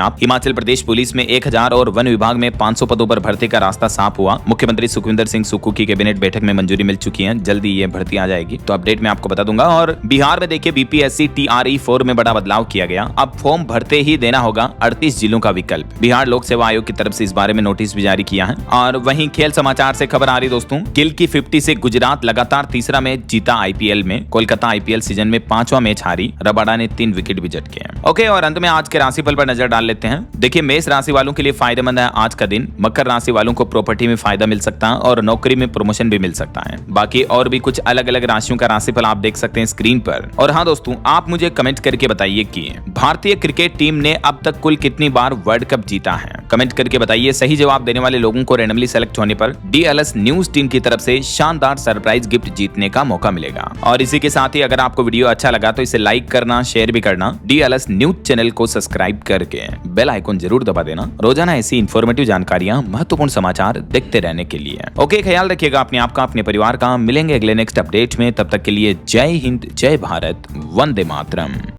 आप। हिमाचल प्रदेश पुलिस में 1000 और वन विभाग में 500 पदों पर भर्ती का रास्ता साफ हुआ। मुख्यमंत्री सुखविंदर सिंह सुक्खू की कैबिनेट बैठक में मंजूरी मिल चुकी है, जल्दी ये भर्ती आ जाएगी, तो अपडेट में आपको बता दूंगा। और बिहार में देखिए बीपीएससी TRE 4 में बड़ा बदलाव किया गया। अब फॉर्म भरते ही देना होगा 38 जिलों का विकल्प। बिहार लोक सेवा आयोग की तरफ से इस बारे में नोटिस भी जारी किया है। और वहीं खेल समाचार से खबर आ रही दोस्तों, गिल की 50 से गुजरात लगातार तीसरा मैच जीता IPL में। कोलकाता IPL सीजन में 5वां मैच हारी, रबाडा ने 3 विकेट भी झटके हैं। ओके, और अंत में आज के राशिफल पर नजर डाल लेते हैं। देखिए मेष राशि वालों के लिए फायदेमंद है आज का दिन। मकर राशि वालों को प्रॉपर्टी में फायदा मिल सकता है और नौकरी में प्रमोशन भी मिल सकता है। बाकी और भी कुछ अलग अलग राशियों का राशिफल आप देख सकते हैं स्क्रीन पर। और हाँ दोस्तों, आप मुझे कमेंट करके बताइए कि भारतीय क्रिकेट टीम ने अब तक कुल कितनी बार वर्ल्ड कप जीता है। कमेंट करके बताइए। सही जवाब देने वाले लोगों को रैंडमली सेलेक्ट होने पर DLS न्यूज टीम की तरफ से शानदार सरप्राइज गिफ्ट जीतने का मौका मिलेगा। और इसी के साथ ही अगर आपको वीडियो अच्छा लगा तो इसे लाइक करना, शेयर भी करना। DLS न्यूज चैनल को सब्सक्राइब करके बेल आइकन जरूर दबा देना, रोजाना ऐसी इंफॉर्मेटिव जानकारियां, महत्वपूर्ण समाचार देखते रहने के लिए। ओके, ख्याल रखिएगा अपने आप का, अपने परिवार का। मिलेंगे अगले नेक्स्ट अपडेट में, तब तक के लिए जय हिंद, जय भारत, वंदे मातरम।